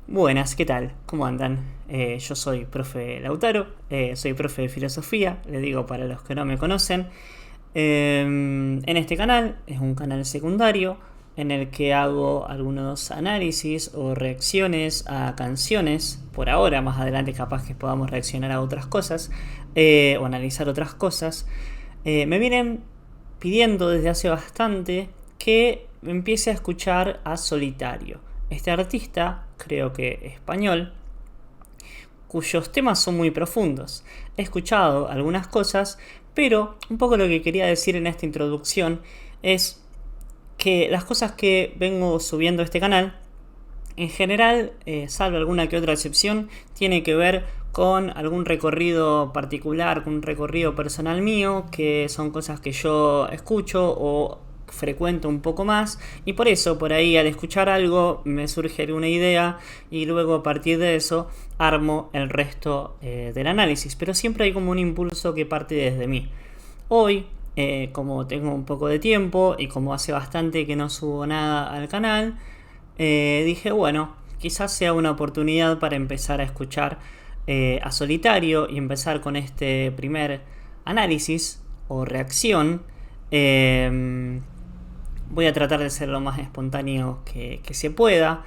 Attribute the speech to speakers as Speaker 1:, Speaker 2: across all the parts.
Speaker 1: Buenas, ¿qué tal? ¿Cómo andan? Yo soy profe Lautaro, soy profe de filosofía, le digo para los que no me conocen. En este canal es un canal secundario en el que hago algunos análisis o reacciones a canciones. Por ahora, más adelante capaz que podamos reaccionar a otras cosas o analizar otras cosas. Me vienen pidiendo desde hace bastante que empiece a escuchar a Solitario. Este artista, creo que español, cuyos temas son muy profundos. He escuchado algunas cosas, pero un poco lo que quería decir en esta introducción es que las cosas que vengo subiendo a este canal, en general, salvo alguna que otra excepción, tiene que ver con algún recorrido particular, con un recorrido personal mío, que son cosas que yo escucho o frecuento un poco más, y por eso por ahí al escuchar algo me surge alguna idea y luego a partir de eso armo el resto del análisis, pero siempre hay como un impulso que parte desde mí. Hoy, como tengo un poco de tiempo y como hace bastante que no subo nada al canal, dije, bueno, quizás sea una oportunidad para empezar a escuchar a Solitario y empezar con este primer análisis o reacción. Voy a tratar de ser lo más espontáneo que se pueda.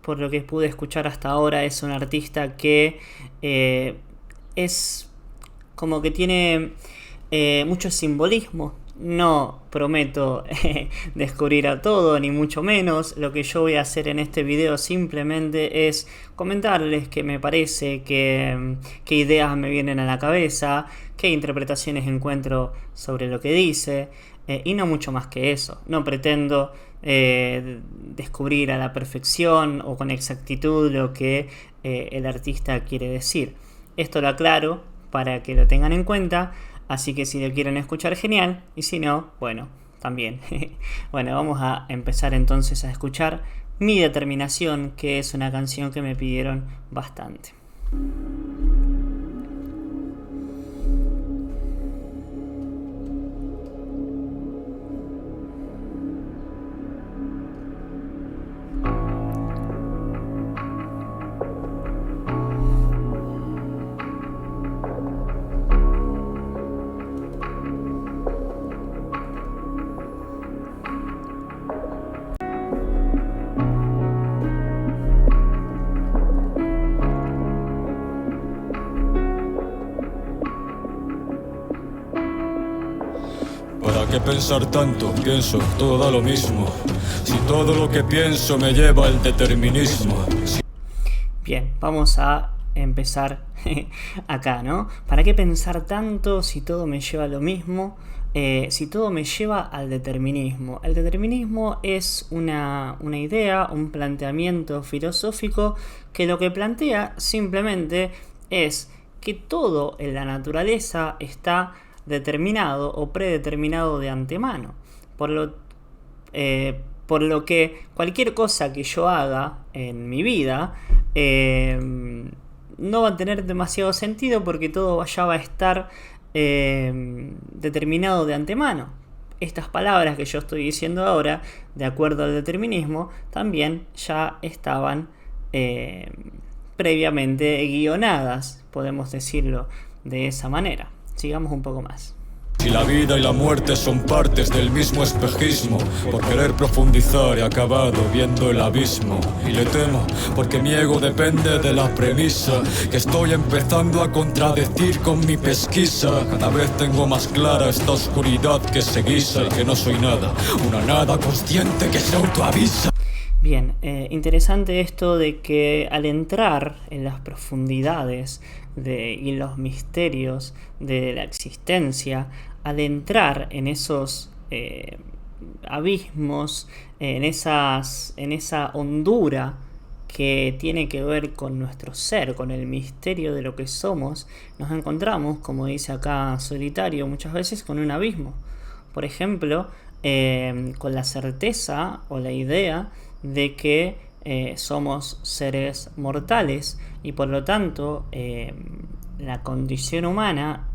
Speaker 1: Por lo que pude escuchar hasta ahora, es un artista que es como que tiene mucho simbolismo. No prometo descubrir a todo, ni mucho menos. Lo que yo voy a hacer en este video simplemente es comentarles qué me parece, qué ideas me vienen a la cabeza, qué interpretaciones encuentro sobre lo que dice, y no mucho más que eso. No pretendo descubrir a la perfección o con exactitud lo que el artista quiere decir. Esto lo aclaro para que lo tengan en cuenta. Así que si lo quieren escuchar, genial. Y si no, bueno, también. Bueno, vamos a empezar entonces a escuchar Mi Determinación, que es una canción que me pidieron bastante.
Speaker 2: ¿Para qué pensar tanto? Pienso, todo da lo mismo. Si todo lo que pienso me lleva al determinismo.
Speaker 1: Bien, vamos a empezar acá, ¿no? ¿Para qué pensar tanto si todo me lleva a lo mismo? Si todo me lleva al determinismo. El determinismo es una idea, un planteamiento filosófico que lo que plantea simplemente es que todo en la naturaleza está determinado o predeterminado de antemano. Por lo que cualquier cosa que yo haga en mi vida no va a tener demasiado sentido porque todo ya va a estar determinado de antemano. Estas palabras que yo estoy diciendo ahora, de acuerdo al determinismo, también ya estaban previamente guionadas, podemos decirlo de esa manera. Sigamos un poco más.
Speaker 2: Si la vida y la muerte son partes del mismo espejismo, por querer profundizar he acabado viendo el abismo. Y le temo, porque mi ego depende de la premisa que estoy empezando a contradecir con mi pesquisa. Cada vez tengo más clara esta oscuridad que se guisa y que no soy nada, una nada consciente que se autoavisa.
Speaker 1: Bien, interesante esto de que al entrar en las profundidades y los misterios de la existencia, al entrar en esos abismos, en esa hondura que tiene que ver con nuestro ser, con el misterio de lo que somos, nos encontramos, como dice acá Solitario, muchas veces con un abismo. Por ejemplo, con la certeza o la idea de que somos seres mortales y por lo tanto la condición humana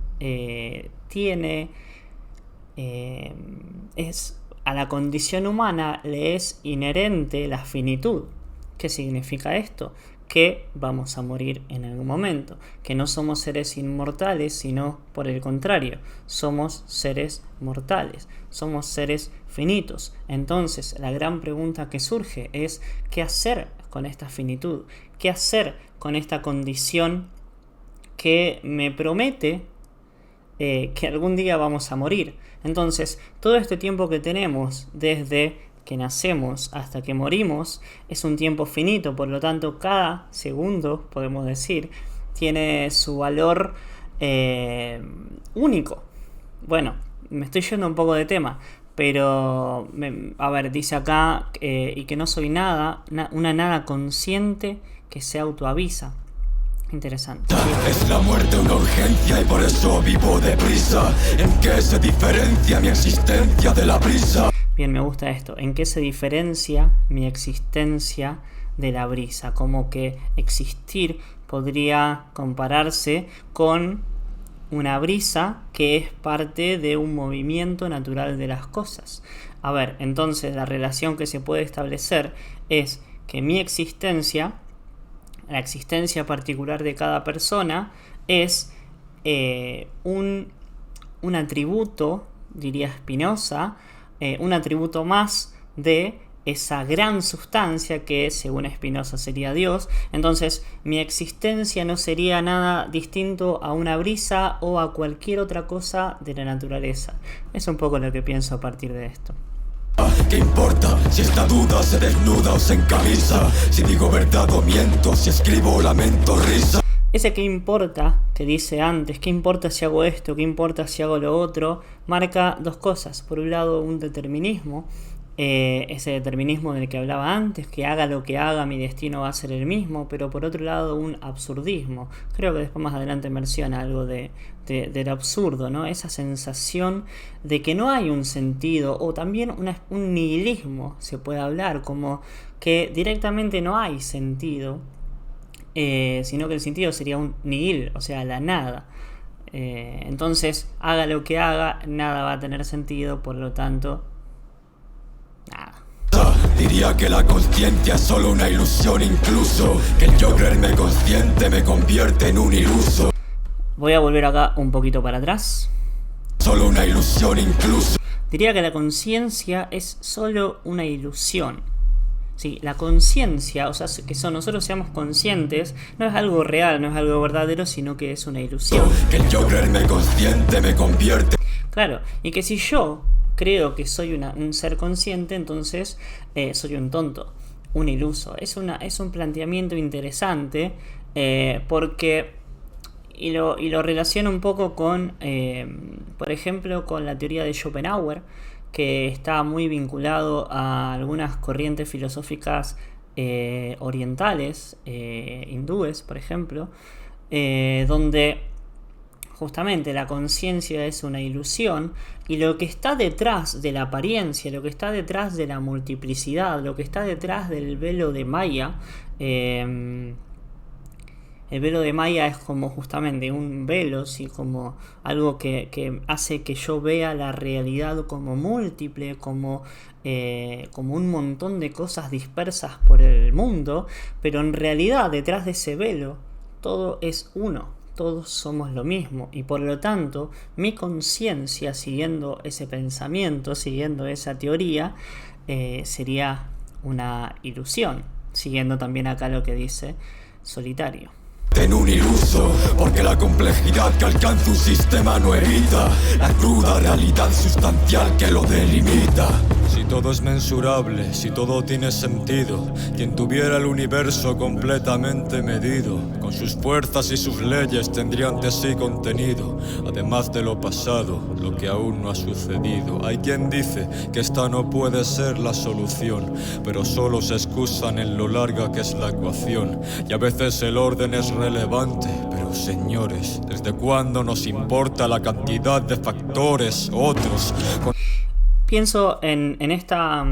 Speaker 1: a la condición humana le es inherente la finitud, ¿Qué significa esto? Que vamos a morir en algún momento, que no somos seres inmortales, sino por el contrario, somos seres mortales, somos seres finitos. Entonces, la gran pregunta que surge es: ¿qué hacer con esta finitud? ¿Qué hacer con esta condición que me promete que algún día vamos a morir? Entonces, todo este tiempo que tenemos desde que nacemos hasta que morimos es un tiempo finito, por lo tanto cada segundo, podemos decir, tiene su valor único. Bueno, me estoy yendo un poco de tema, pero a ver, dice acá y que no soy nada, una nada consciente que se autoavisa. Interesante.
Speaker 2: Es la muerte una urgencia y por eso vivo deprisa. ¿En qué se diferencia mi existencia de la brisa?
Speaker 1: Bien, me gusta esto. ¿En qué se diferencia mi existencia de la brisa? Como que existir podría compararse con una brisa que es parte de un movimiento natural de las cosas. A ver, entonces la relación que se puede establecer es que mi existencia, la existencia particular de cada persona, es un atributo, diría Spinoza, un atributo más de esa gran sustancia que, según Spinoza, sería Dios. Entonces, mi existencia no sería nada distinto a una brisa o a cualquier otra cosa de la naturaleza. Es un poco lo que pienso a partir de esto.
Speaker 2: ¿Qué importa si esta duda se desnuda o se encamisa? Si digo verdad o miento, si escribo lamento, risa.
Speaker 1: Ese qué importa que dice antes, qué importa si hago esto, qué importa si hago lo otro, marca dos cosas. Por un lado, un determinismo, ese determinismo del que hablaba antes, que haga lo que haga, mi destino va a ser el mismo, pero por otro lado, un absurdismo. Creo que después más adelante menciona algo del absurdo, ¿no? Esa sensación de que no hay un sentido, o también un nihilismo, se puede hablar, como que directamente no hay sentido. Sino que el sentido sería un nihil, o sea, la nada. Entonces, haga lo que haga, nada va a tener sentido, por lo tanto, nada.
Speaker 2: Diría que la consciencia es solo una ilusión, incluso que el yo creerme consciente me convierte en un iluso.
Speaker 1: Voy a volver acá un poquito para atrás.
Speaker 2: Solo una ilusión, incluso.
Speaker 1: Diría que la conciencia es solo una ilusión. Sí, la conciencia, o sea, que nosotros seamos conscientes, no es algo real, no es algo verdadero, sino que es una ilusión.
Speaker 2: Que el yo creerme consciente me convierte.
Speaker 1: Claro, y que si yo creo que soy un ser consciente, entonces soy un tonto, un iluso. Es un planteamiento interesante porque, y lo relaciono un poco con, por ejemplo, con la teoría de Schopenhauer, que está muy vinculado a algunas corrientes filosóficas orientales, hindúes, por ejemplo, donde justamente la conciencia es una ilusión y lo que está detrás de la apariencia, lo que está detrás de la multiplicidad, lo que está detrás del velo de Maya, el velo de Maya es como justamente un velo, ¿sí? Como algo que hace que yo vea la realidad como múltiple, como un montón de cosas dispersas por el mundo, pero en realidad detrás de ese velo todo es uno, todos somos lo mismo, y por lo tanto mi conciencia, siguiendo ese pensamiento, siguiendo esa teoría, sería una ilusión, siguiendo también acá lo que dice Solitario.
Speaker 2: En un iluso, porque la complejidad que alcanza un sistema no evita la cruda realidad sustancial que lo delimita. Si todo es mensurable, si todo tiene sentido, quien tuviera el universo completamente medido, con sus fuerzas y sus leyes tendría ante sí contenido, además de lo pasado, lo que aún no ha sucedido. Hay quien dice que esta no puede ser la solución, pero solo se excusan en lo larga que es la ecuación, y a veces el orden es relevante, pero señores, ¿desde cuándo nos importa la cantidad de factores otros?
Speaker 1: Pienso en esta,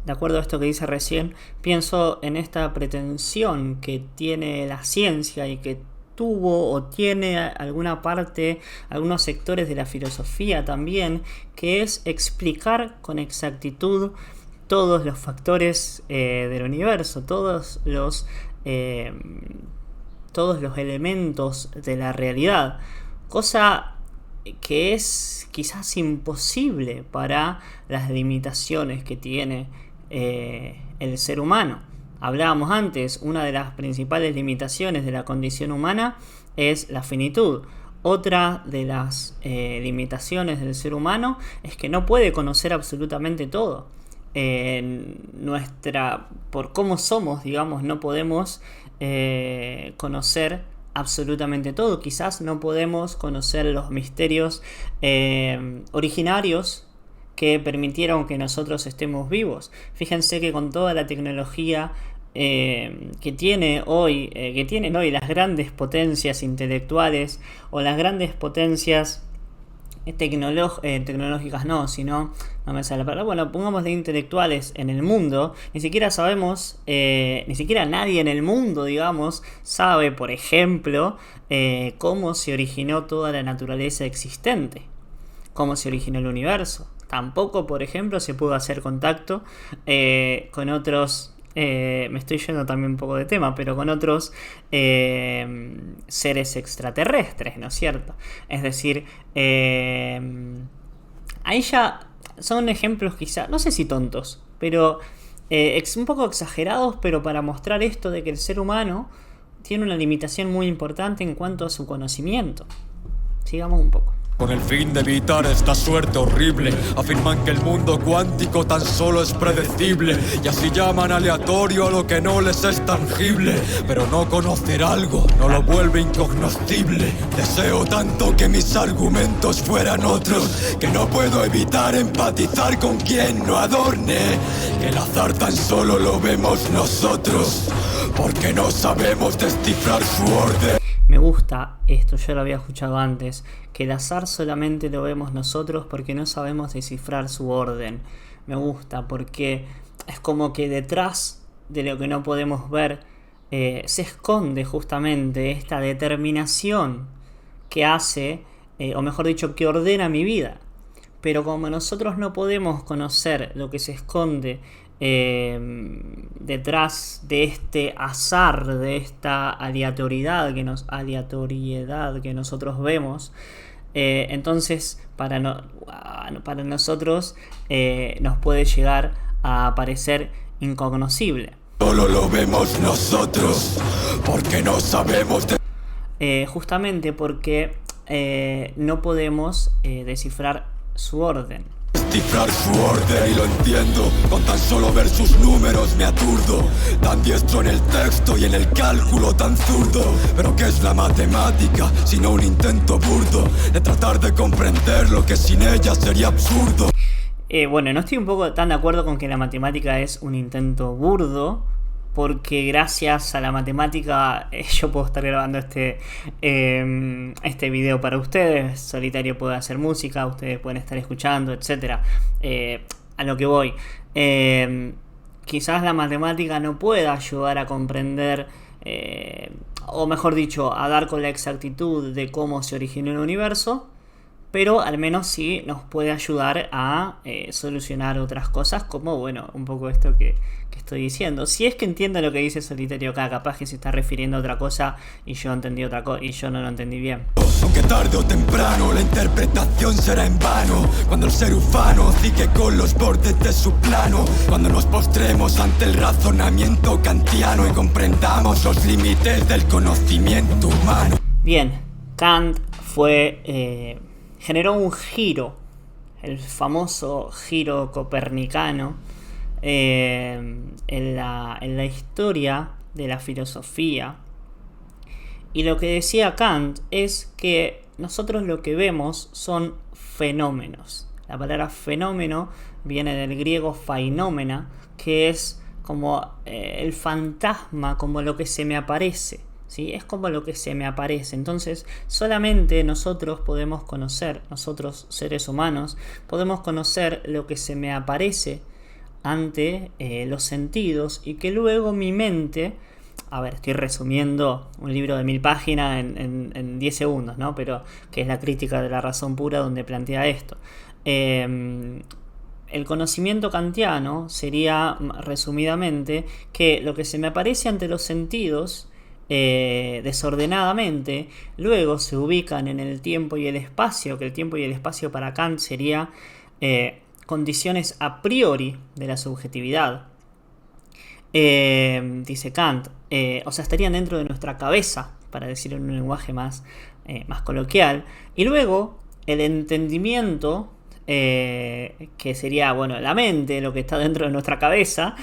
Speaker 1: de acuerdo a esto que dice recién, pienso en esta pretensión que tiene la ciencia y que tuvo o tiene alguna parte, algunos sectores de la filosofía también, que es explicar con exactitud todos los factores del universo, todos los elementos de la realidad, cosa que es quizás imposible para las limitaciones que tiene el ser humano. Hablábamos antes, una de las principales limitaciones de la condición humana es la finitud. Otra de las limitaciones del ser humano es que no puede conocer absolutamente todo. Por cómo somos, digamos, no podemos conocer absolutamente todo. Quizás no podemos conocer los misterios originarios que permitieron que nosotros estemos vivos. Fíjense que con toda la tecnología que tienen hoy las grandes potencias intelectuales o las grandes potencias tecnológicas, no me sale la palabra, bueno, pongamos de intelectuales en el mundo, ni siquiera sabemos, ni siquiera nadie en el mundo, digamos, sabe, por ejemplo, cómo se originó toda la naturaleza existente, cómo se originó el universo. Tampoco, por ejemplo, se pudo hacer contacto con otros, me estoy yendo también un poco de tema, pero con otros seres extraterrestres, ¿no es cierto? Es decir, ahí ya son ejemplos quizá, no sé si tontos, pero un poco exagerados, pero para mostrar esto de que el ser humano tiene una limitación muy importante en cuanto a su conocimiento. Sigamos un poco.
Speaker 2: Con el fin de evitar esta suerte horrible, afirman que el mundo cuántico tan solo es predecible, y así llaman aleatorio a lo que no les es tangible. Pero no conocer algo no lo vuelve incognoscible. Deseo tanto que mis argumentos fueran otros, que no puedo evitar empatizar con quien no adorne. Que el azar tan solo lo vemos nosotros, porque no sabemos descifrar su orden.
Speaker 1: Me gusta esto, yo lo había escuchado antes, que el azar solamente lo vemos nosotros porque no sabemos descifrar su orden. Me gusta porque es como que detrás de lo que no podemos ver se esconde justamente esta determinación que hace, o mejor dicho, que ordena mi vida. Pero como nosotros no podemos conocer lo que se esconde detrás de este azar, de esta aleatoriedad que nosotros vemos, entonces para nosotros nos puede llegar a parecer incognoscible.
Speaker 2: Solo lo vemos nosotros, porque no sabemos
Speaker 1: justamente porque no podemos descifrar su orden.
Speaker 2: Descifrar su orden y lo entiendo, con tan solo ver sus números me aturdo. Tan diestro en el texto y en el cálculo tan zurdo. Pero ¿qué es la matemática sino un intento burdo de tratar de comprender lo que sin ella sería absurdo?
Speaker 1: Bueno, no estoy un poco tan de acuerdo con que la matemática es un intento burdo, porque gracias a la matemática yo puedo estar grabando este video para ustedes. Solitario puede hacer música, ustedes pueden estar escuchando, etc. A lo que voy, quizás la matemática no pueda ayudar a comprender, o mejor dicho, a dar con la exactitud de cómo se originó el universo, pero al menos sí nos puede ayudar a solucionar otras cosas, como, bueno, un poco esto que estoy diciendo. Si es que entiendo lo que dice Solitario acá, capaz que se está refiriendo a otra cosa y yo entendí otra cosa y yo no lo entendí bien.
Speaker 2: Aunque tarde o temprano la interpretación será en vano, cuando el ser humano cigue con los bordes de su plano, cuando nos postremos ante el razonamiento kantiano y comprendamos los límites del conocimiento humano.
Speaker 1: Bien, Kant generó un giro, el famoso giro copernicano, en la historia de la filosofía. Y lo que decía Kant es que nosotros lo que vemos son fenómenos. La palabra fenómeno viene del griego phainómena, que es como el fantasma, como lo que se me aparece. ¿Sí? Es como lo que se me aparece. Entonces solamente nosotros podemos conocer, nosotros seres humanos, podemos conocer lo que se me aparece ante los sentidos, y que luego mi mente, a ver, estoy resumiendo un libro de 1000 páginas en 10 segundos, ¿no? Pero que es la crítica de la razón pura, donde plantea esto. el conocimiento kantiano sería, resumidamente, que lo que se me aparece ante los sentidos desordenadamente, luego se ubican en el tiempo y el espacio, que el tiempo y el espacio para Kant sería condiciones a priori de la subjetividad. Dice Kant, o sea, estarían dentro de nuestra cabeza, para decirlo en un lenguaje más coloquial, y luego el entendimiento, que sería, bueno, la mente, lo que está dentro de nuestra cabeza,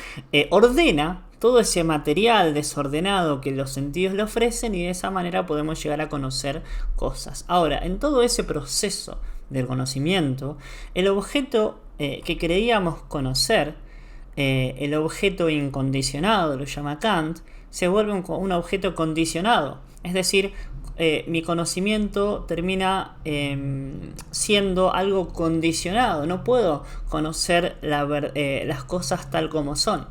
Speaker 1: ordena todo ese material desordenado que los sentidos le ofrecen, y de esa manera podemos llegar a conocer cosas. Ahora, en todo ese proceso del conocimiento, el objeto que creíamos conocer, el objeto incondicionado, lo llama Kant, se vuelve un objeto condicionado. Es decir, mi conocimiento termina siendo algo condicionado. No puedo conocer las cosas tal como son.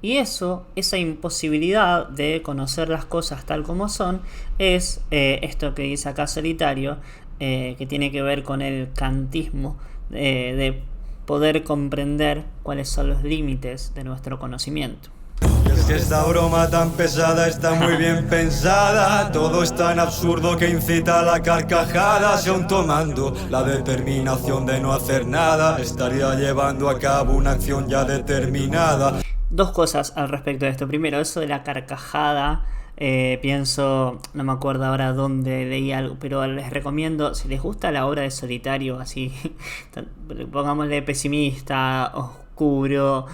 Speaker 1: Y esa imposibilidad de conocer las cosas tal como son, es esto que dice acá Solitario, que tiene que ver con el kantismo, de poder comprender cuáles son los límites de nuestro conocimiento.
Speaker 3: Es que esta broma tan pesada está muy bien pensada. Todo es tan absurdo que incita a la carcajada. Si aún tomando la determinación de no hacer nada, estaría llevando a cabo una acción ya determinada.
Speaker 1: Dos cosas al respecto de esto. Primero, eso de la carcajada. Pienso, no me acuerdo ahora dónde leí algo, pero les recomiendo, si les gusta la obra de Solitario, así, pongámosle pesimista, oscuro,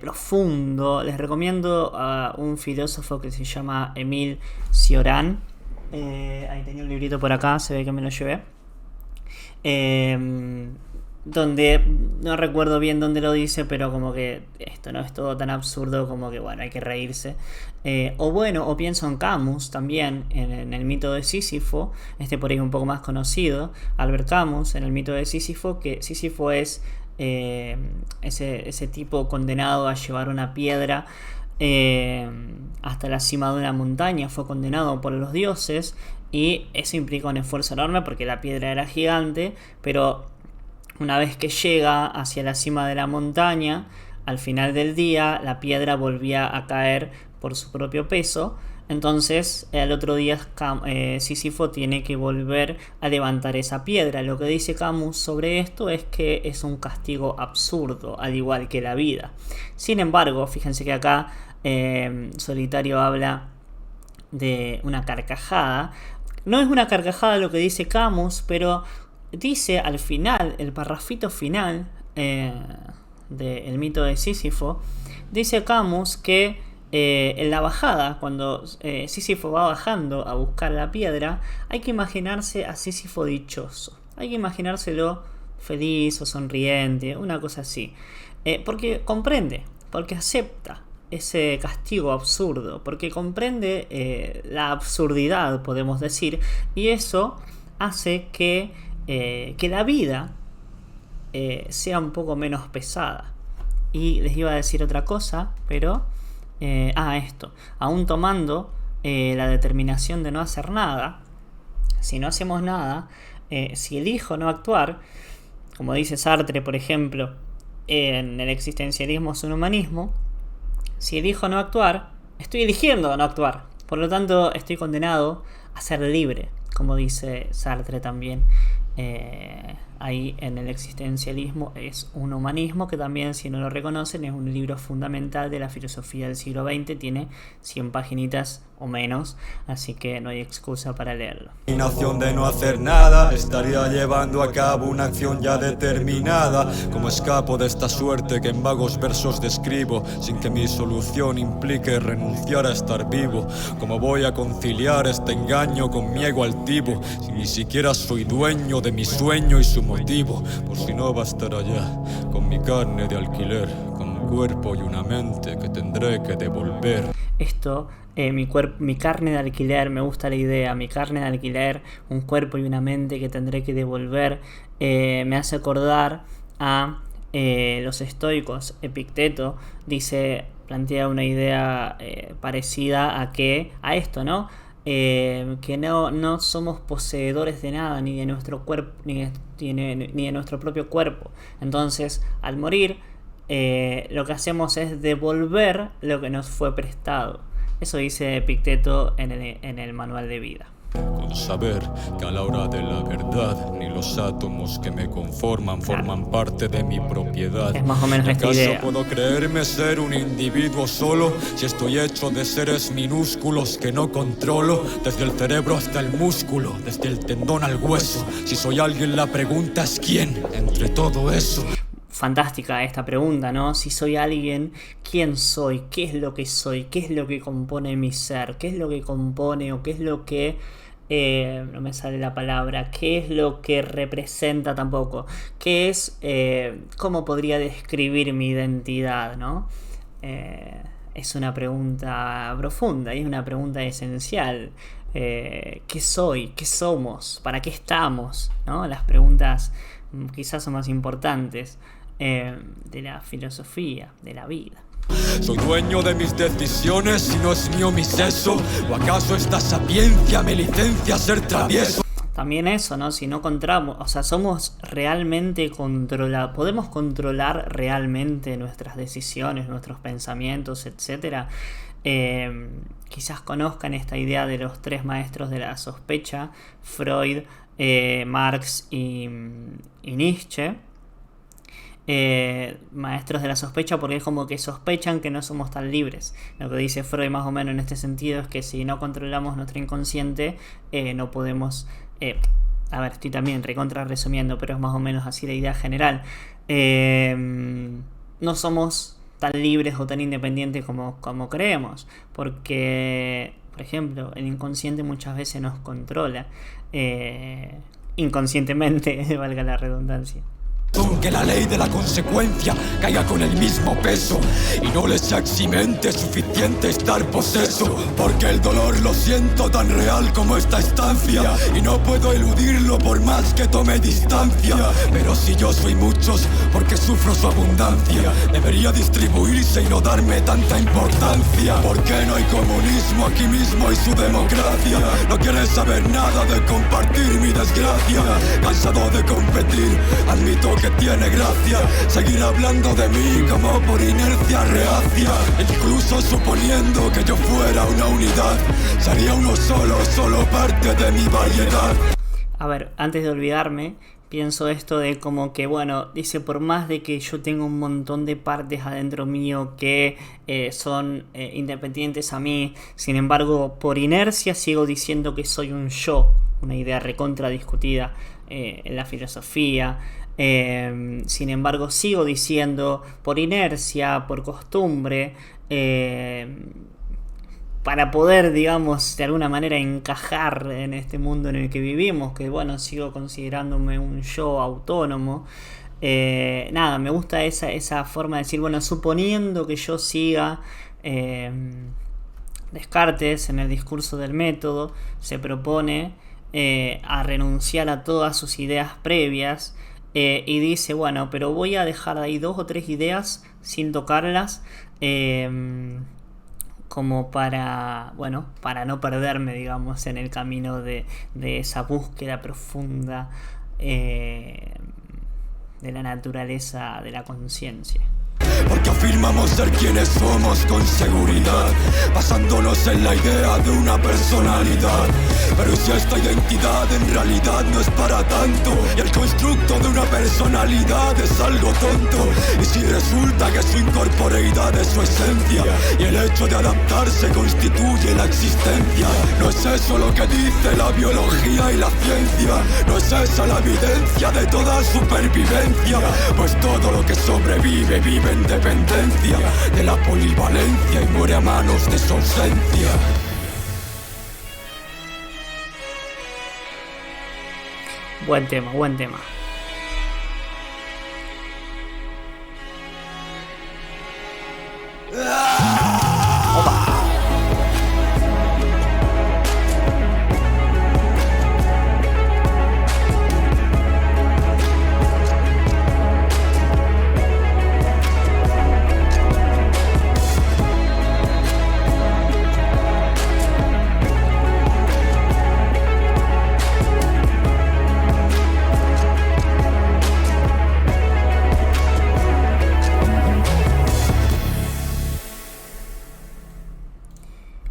Speaker 1: profundo, les recomiendo a un filósofo que se llama Émile Cioran. Ahí tenía un librito por acá, se ve que me lo llevé. Donde no recuerdo bien dónde lo dice, pero como que esto no es todo tan absurdo como que, bueno, hay que reírse. O pienso en Camus también, en el mito de Sísifo, por ahí un poco más conocido, Albert Camus, en el mito de Sísifo, que Sísifo es ese tipo condenado a llevar una piedra hasta la cima de una montaña. Fue condenado por los dioses, y eso implica un esfuerzo enorme porque la piedra era gigante, pero una vez que llega hacia la cima de la montaña, al final del día la piedra volvía a caer por su propio peso. Entonces al otro día Sísifo tiene que volver a levantar esa piedra. Lo que dice Camus sobre esto es que es un castigo absurdo, al igual que la vida. Sin embargo, fíjense que acá Solitario habla de una carcajada. No es una carcajada lo que dice Camus, pero dice al final, el parrafito final del mito de Sísifo, dice Camus que en la bajada, cuando Sísifo va bajando a buscar la piedra, hay que imaginarse a Sísifo dichoso, hay que imaginárselo feliz o sonriente, una cosa así, porque comprende, porque acepta ese castigo absurdo, porque comprende la absurdidad, podemos decir, y eso hace que la vida sea un poco menos pesada. Y les iba a decir otra cosa, pero esto, aún tomando la determinación de no hacer nada, si no hacemos nada, si elijo no actuar, como dice Sartre, por ejemplo, en el existencialismo es un humanismo, si elijo no actuar, estoy eligiendo no actuar, por lo tanto estoy condenado a ser libre, como dice Sartre también. Ahí en el existencialismo es un humanismo que también, si no lo reconocen, es un libro fundamental de la filosofía del siglo XX, tiene 100 paginitas o menos, así que no hay excusa para leerlo.
Speaker 3: Acción de no hacer nada, estaría llevando a cabo una acción ya determinada. Como escapo de esta suerte que en vagos versos describo, sin que mi solución implique renunciar a estar vivo? ¿Cómo voy a conciliar este engaño con mi ego altivo, si ni siquiera soy dueño de mi sueño y su motivo? Por si no bastará ya con mi carne de alquiler, con un cuerpo y una mente que tendré que devolver.
Speaker 1: Esto, mi carne de alquiler, me gusta la idea, mi carne de alquiler, un cuerpo y una mente que tendré que devolver, me hace acordar a los estoicos. Epicteto plantea una idea parecida a esto, ¿no? que no somos poseedores de nada, ni de nuestro cuerpo, ni de nuestro propio cuerpo. Entonces, al morir, lo que hacemos es devolver lo que nos fue prestado. Eso dice Epicteto en el manual de vida.
Speaker 2: Con saber que a la hora de la verdad ni los átomos que me conforman forman parte de mi propiedad.
Speaker 1: Es más o menos esta
Speaker 2: ¿Acaso
Speaker 1: idea.
Speaker 2: puedo creerme ser un individuo solo si estoy hecho de seres minúsculos que no controlo? Desde el cerebro hasta el músculo, desde el tendón al hueso. Si soy alguien, la pregunta es ¿quién entre todo eso?
Speaker 1: Fantástica esta pregunta, ¿no? Si soy alguien, ¿quién soy? ¿Qué es lo que soy? ¿Qué es lo que compone mi ser? ¿Qué es lo que compone o qué es lo que... no me sale la palabra. ¿Qué es lo que representa tampoco? ¿Qué es... cómo podría describir mi identidad, ¿no? Es una pregunta profunda y es una pregunta esencial. ¿Qué soy? ¿Qué somos? ¿Para qué estamos? ¿No? Las preguntas quizás son más importantes de la filosofía, de la vida.
Speaker 2: ¿Soy dueño de mis decisiones y no es mío mi seso? ¿O acaso esta sapiencia me licencia ser travieso?
Speaker 1: También eso, ¿no? Si no encontramos, o sea, somos realmente podemos controlar realmente nuestras decisiones, nuestros pensamientos, etcétera. Quizás conozcan esta idea de los 3 maestros de la sospecha: Freud, Marx y Nietzsche. Maestros de la sospecha, porque es como que sospechan que no somos tan libres. Lo que dice Freud más o menos en este sentido es que si no controlamos nuestro inconsciente, no podemos... a ver, estoy también recontra resumiendo, pero es más o menos así la idea general. No somos tan libres o tan independientes como creemos, porque, por ejemplo, el inconsciente muchas veces nos controla, inconscientemente, valga la redundancia.
Speaker 2: Que la ley de la consecuencia caiga con el mismo peso y no les sea eximente suficiente estar poseso, porque el dolor lo siento tan real como esta estancia y no puedo eludirlo por más que tome distancia. Pero si yo soy muchos, porque sufro su abundancia, debería distribuirse y no darme tanta importancia. ¿Por qué no hay comunismo aquí mismo y su democracia? No quieres saber nada de compartir mi desgracia. Cansado de competir, admito que tiene gracia seguir hablando de mí como por inercia reacia. Incluso suponiendo que yo fuera una unidad, sería uno solo parte de mi variedad.
Speaker 1: A ver, antes de olvidarme, pienso esto de como que, bueno, dice, por más de que yo tenga un montón de partes adentro mío que son independientes a mí, sin embargo, por inercia sigo diciendo que soy un yo, una idea recontra discutida en la filosofía. Sin embargo, sigo diciendo por inercia, por costumbre, para poder, digamos, de alguna manera encajar en este mundo en el que vivimos, que bueno, sigo considerándome un yo autónomo. Nada, me gusta esa forma de decir, bueno, suponiendo que yo siga... Descartes, en el discurso del método, se propone a renunciar a todas sus ideas previas. Y dice, bueno, pero voy a dejar ahí 2 o 3 ideas sin tocarlas, como para no perderme, digamos, en el camino de esa búsqueda profunda de la naturaleza de la conciencia.
Speaker 2: Porque afirmamos ser quienes somos con seguridad, basándonos en la idea de una personalidad. Pero si esta identidad en realidad no es para tanto, y el constructo de una personalidad es algo tonto, y si resulta que su incorporeidad es su esencia, y el hecho de adaptarse constituye la existencia, ¿no es eso lo que dice la biología y la ciencia? ¿No es esa la evidencia de toda supervivencia? Pues todo lo que sobrevive vive en dependencia de la polivalencia y muere a manos de su ausencia.
Speaker 1: Buen tema, buen tema.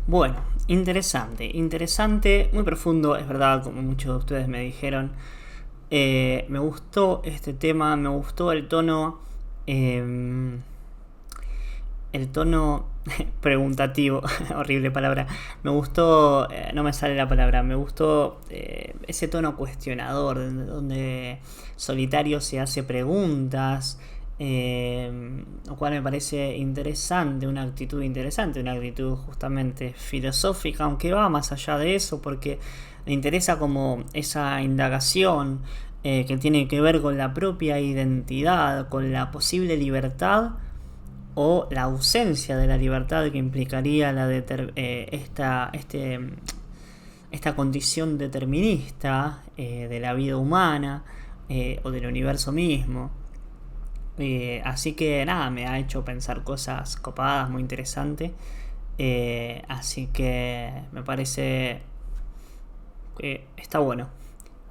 Speaker 1: Bueno, interesante, muy profundo, es verdad, como muchos de ustedes me dijeron. Me gustó este tema, me gustó el tono preguntativo, horrible palabra. Me gustó, no me sale la palabra, me gustó ese tono cuestionador, donde Solitario se hace preguntas, lo cual me parece interesante, una actitud justamente filosófica, aunque va más allá de eso, porque me interesa como esa indagación que tiene que ver con la propia identidad, con la posible libertad o la ausencia de la libertad que implicaría esta condición determinista de la vida humana o del universo mismo. Así que nada, me ha hecho pensar cosas copadas, muy interesantes. Así que me parece que está bueno.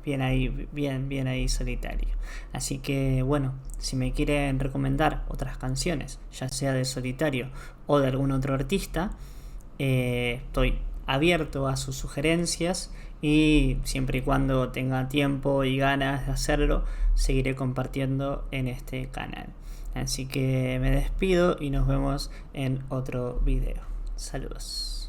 Speaker 1: Bien ahí Solitario. Así que bueno, si me quieren recomendar otras canciones, ya sea de Solitario o de algún otro artista, estoy abierto a sus sugerencias y siempre y cuando tenga tiempo y ganas de hacerlo, seguiré compartiendo en este canal. Así que me despido y nos vemos en otro video. Saludos.